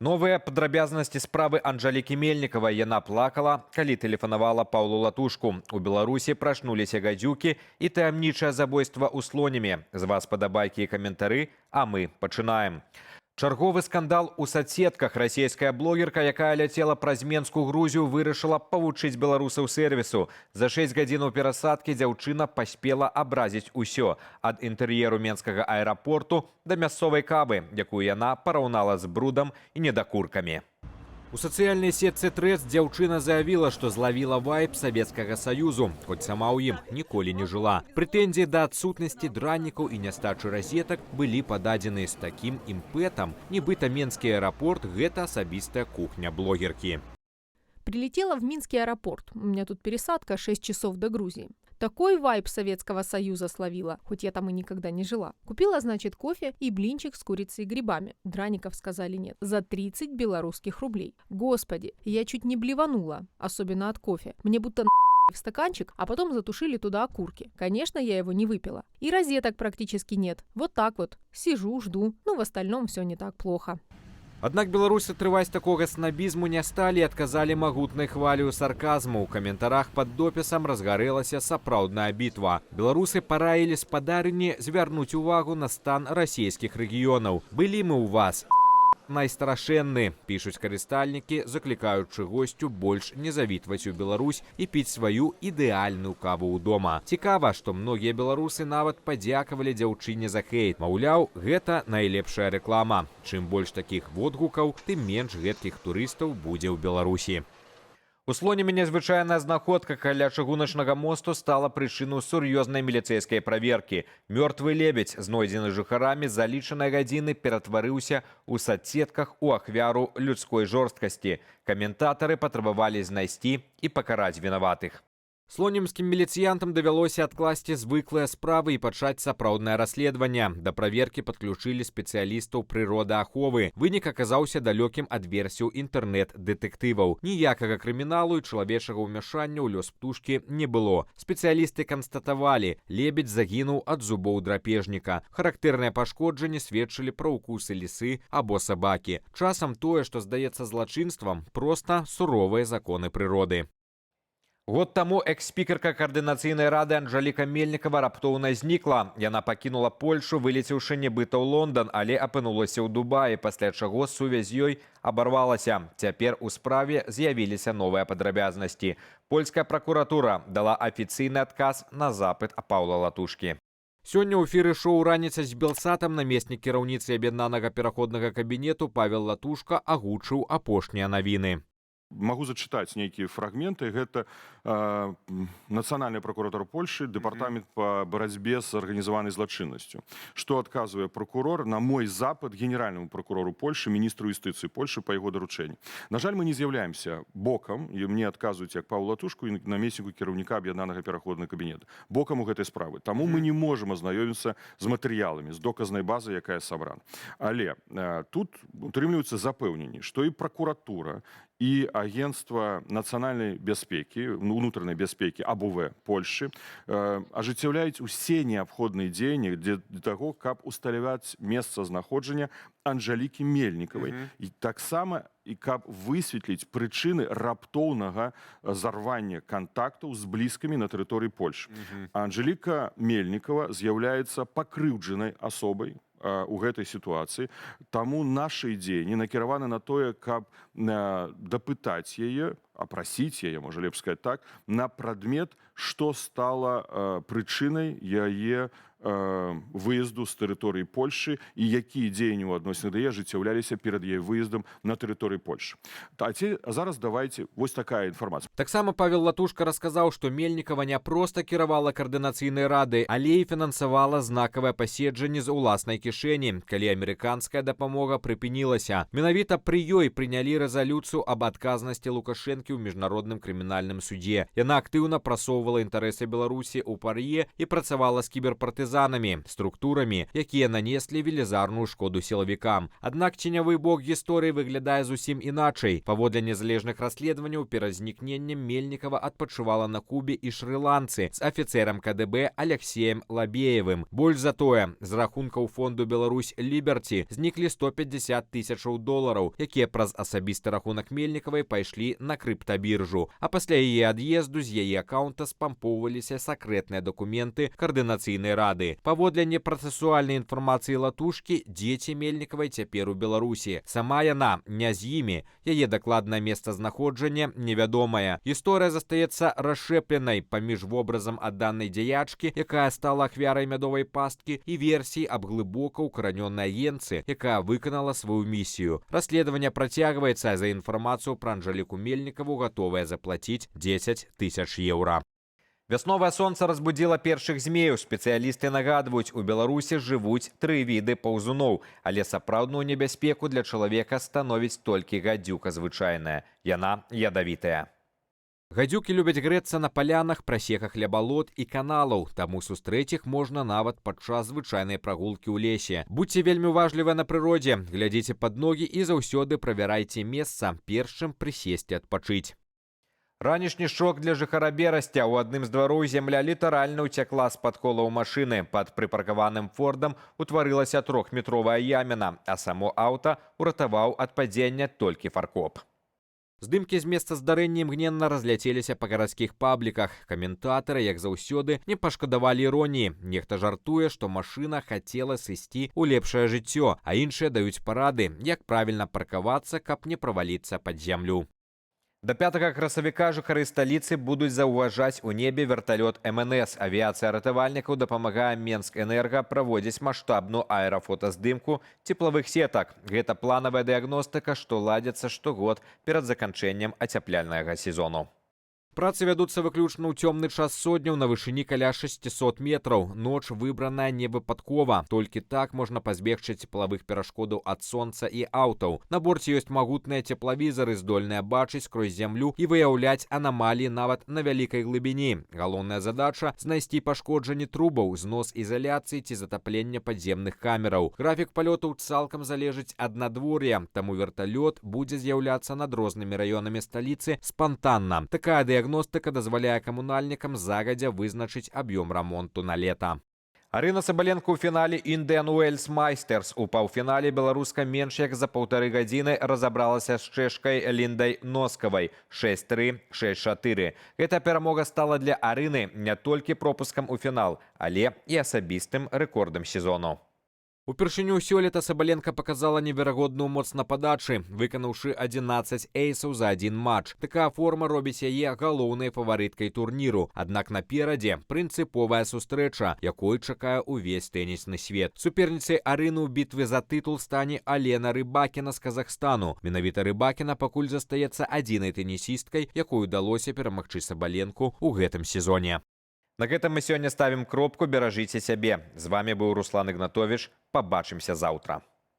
Новыя падрабязнасці справы Анжелікі Мельнікавай. Яна плакала, калі тэлефанавала Паўлу Латушку. У Беларусі прачнуліся гадзюкі і таямнічае забойства ў Слонімі. З вас падабайкі і каментары, а мы пачынаем. Чарговы скандал у соцсетках. Расійская блогерка, якая ляцела праз Менскую Грузію, вырашыла павучыць беларусаў сервісу. За 6 гадзінаў перасадкі дзяўчына паспела абразіць усё. Ад інтэр'еру Менскага аэрапорту да мясцовай кавы, якую яна параўнала з брудам і недакуркамі. У сацыяльнай сетцы Трэц дзяўчына заявіла, што злавіла вайб Савецкага Саюзу, хоць сама ў ім ніколі не жыла. Прэтэнзіі да адсутнасці драннікаў і нястачы разетак былі пададзены з такім імпэтам, нібыта Менскі аэрапорт – гэта асабістая кухня блогеркі. Прилетела в Минский аэропорт. У меня тут пересадка 6 часов до Грузии. Такой вайб Советского Союза словила, хоть я там и никогда не жила. Купила, значит, кофе и блинчик с курицей и грибами. Драников сказали нет. За 30 белорусских рублей. Господи, я чуть не блеванула, особенно от кофе. Мне будто в стаканчик, а потом затушили туда окурки. Конечно, я его не выпила. И розеток практически нет. Вот так вот. Сижу, жду. Ну, в остальном все не так плохо. Аднак беларусы трываць такога снабізму не сталі і адказалі магутнай хвалю сарказму. У каментарах пад допісам разгарэлася сапраўдная бітва. Беларусы параілі спадарыні звярнуць увагу на стан расійскіх рэгіёнаў. Былі мы ў вас, найстрашэнны, пішуць карыстальнікі, заклікаючы госцю больш не завітваць у Беларусь і піць сваю ідэальную каву ўдома. Цікава, што многія беларусы нават падзякавалі дзяўчыне за хейт. Маўляў, гэта найлепшая рэклама. Чым больш такіх водгукаў, тым менш гэткіх турыстаў будзе ў Беларусі. У Слонімі незвычайная знаходка каля чыгуначнага мосту стала прычыну сур'ёзнай міліцэйскай праверкі. Мёртвы лебедзь, знойдзены жыхарамі за лічаныя гадзіны, ператварыўся ў соцсетках у ахвяру людской жорсткасці. Каментатары патрабавалі знайсці і пакараць вінаватых. Слонімскім міліцыянтам давялося адкласці звыклыя справы і пачаць сапраўднае расследаванне. Да праверкі падключылі спецыялістаў прыродааховы. Вынік аказаўся далёкім ад версіяў інтэрнэт-дэтэктываў. Ніякага крыміналу і чалавечага ўмяшання ў лёс птушкі не было. Спецыялісты канстатавалі, лебедзь загінуў ад зубоў драпежніка. Характэрныя пашкоджанні сведчылі пра укусы лісы або сабакі. Часам тое, што здаецца злачынствам, проста суровыя законы прыроды. Год таму экс-спікерка Каардынацыйнай рады Анжеліка Мельнікава раптоўна знікла. Яна пакінула Польшу, вылецеўшы нібыта ў Лондан, але апынулася ў Дубаі, пасля чаго сувязь з ёй абарвалася. Цяпер у справе з'явіліся новыя падрабязнасці. Польская пракуратура дала афіцыйны адказ на запыт Паўла Латушкі. Сёння ў эфіры шоу «Раніца з Белсатам» намеснік кіраўніцы аб'яднанага пераходнага кабінету Павел Латушка агучыў апошнія навіны. Могу зачитать некие фрагменты. Это Национальная прокуратура Польши, департамент по борьбе с организованной злочинностью. Что отказывая прокурор на мой запад генеральному прокурору Польши, министру юстиции Польши по его доручению. На жаль, мы не з'являемся боком, и мне отказывают як Павлу Латушку и наместнику кіраўніка аб'яднанага пераходнага кабінета. Боком у гэтай справы. Таму мы не можем ознайомиться з матэрыяламі, з доказнай базы, якая сабрана. Але тут утрымліваюцца запэўненні, што і прокуратура, и Агентство национальной бяспеки, внутренней бяспеки АБВ Польши ажыццяўляюць усе неабходныя дзеянні для того, каб усталяваць месцазнаходжання Анжелікі Мельнікавай. І таксама і каб высветліць прычыны раптоўнага зарвання кантактаў з блізкімі на тэрыторыі Польши. Анжеліка Мельнікава з'яўляецца пакрыўджанай асобай у гэтай сітуацыі. Таму нашы дзеянні накіраваны на тое, каб дапытаць яе, апрасіць яе, можа лепш сказаць так, на прадмет, што стала прычынай яе выезду з тэрыторыі Польши і якія дзеянні ў адносінах да яе ажыццяўляліся перад яе выездам на тэрыторыі Польши. А зараз давайте вось такая інфармацыя. Таксама Павел Латушка расказаў, што Мельнікава не проста кіравала Каардынацыйнай рады, але і фінансавала знакавае паседжанне з уласнай кішэні, калі амерыканская дапамога прыпынілася. Менавіта пры ёй прынялі рэзалюцыю аб адказнасці Лукашэнкі ў міжнародным крымінальным судзе. Яна актыўна прасоўвала інтарэсы Беларусі ў пар'е і працавала з кіберпартызанамі. партызанамі, структурамі, якія нанеслі велізарную шкоду сілавікам. Аднак ценявы бок гісторыі выглядае зусім іначай. Паводле незалежных расследаванняў, перад знікненнем Мельнікава адпачывала на Кубе і Шры-Ланцы з афіцэрам КДБ Алексеем Лабеевым. Больш за тое, з рахункаў фонду Беларусь Ліберці зніклі 150 тысячаў долараў, якія праз асабісты рахунак Мельнікавай пайшлі на крыптабіржу. А пасля яе ад'езду з яе акаунта спампоўваліся сакрэтныя дакументы Каардынацыйнай рады. Паводле непрацэсуальнай інфармацыі Латушкі, дзеці Мельнікавай цяпер у Беларусі. Сама яна не з імі. Яе дакладнае месцазнаходжанне невядомае. Гісторыя застаецца расшэпленай паміж вобразам адданай дзеячкі, якая стала ахвярай мядовай пасткі, і версій аб глыбока укаранённай агенцы, якая выканала сваю місію. Расследаванне працягваецца, за інфармацыю пра Анжэліку Мельнікаву гатовая заплаціць 10 тысяч еўра. Вясновае сонца разбудзіла першых змеяў. Спецыялісты нагадваюць, у Беларусі жывуць 3 віды паўзуноў, але сапраўдную небяспеку для чалавека становіць толькі гадзюка звычайная. Яна ядавітая. Гадзюкі любяць грэцца на палянах, прасеках ля балот і каналаў, таму сустрэць іх можна нават падчас звычайнай прагулкі ў лесе. Будзьце вельмі уважлівыя на прыродзе, глядзіце пад ногі і заўсёды правярайце месца, перш чым прысесці адпачыць. Ранішні шок для жыхара Берасця. У адным з двароў зямля літаральна ўцякла з-пад колаў машыны. Пад прыпаркаваным фордам утварылася 3-метровая яміна, а само аўта ўратаваў ад падзення толькі фаркоп. Здымкі з месца здарэння імгненна разляцеліся па гарадскіх пабліках. Каментатары, як заўсёды, не пашкадавалі іроніі. Нехта жартуе, што машына хацела сысці ў лепшае жыццё, а іншыя даюць парады, як правільна паркавацца, каб не праваліцца пад зямлю. До 5 красавіка жыхары сталіцы будуць заўважаць у небе верталёт МНС. Авіяцыя ратавальнікаў дапамагае Менскэнерга праводзіць маштабную аэрафотаздымку цеплавых сетак. Гэта планавая дыягностыка, што ладзіцца штогод перад заканчэннем ацяпляльнага сезону. Працы вядуцца выключна ў цёмны час сотняў на вышыні каля 600 метраў. Ноч выбраная не выпадкова. Толькі так можна пазбегчы цеплавых перашкодаў ад сонца і аўтаў. На борце ёсць магутныя цеплавізары, здольныя бачыць скрозь зямлю і выяўляць анамаліі нават на вялікай глыбіні. Галоўная задача – знайсці пашкоджанні трубаў, знос ізаляцыі ці затаплення падземных камераў. Графік палётаў цалкам залежыць ад надвор'я, таму верталёт будзе з'яўляцца над рознымі раёнамі сталіцы спантанна. Такая дыягностыка дазваляе камунальнікам загадзя вызначыць аб'ём рамонту на лета. Арына Сабаленко ў фінале Indian Wells Masters. У паўфінале беларуска менш як за 1,5 гадзіны разабралася з чэшкай Ліндай Носкавай 6-3, 6-4. Гэта перамога стала для Арыны не толькі пропускам у фінал, але і асабістым рэкордам сезону. Упершыню сёлета Сабаленко показала неверагодную моц на падачы, выканаўшы 11 эйсаў за один матч. Такая форма робіць яе галоўнай фаварыткай турніру. Аднак наперадзе прынцыповая сустрэча, якой чакае ўвесь тэнісны свет. Суперніцай Арыны ў бітве за тытул стане Алена Рыбакіна з Казахстану. Менавіта Рыбакіна пакуль застаецца адзінай тэнісісткай, якой удалося перамагчы Сабаленку ў гэтым сезоне. На гэтым мы сёння ставім кропку, беражыце сябе. З вами быў Руслан Ігнатовіч. Пабачымся заўтра.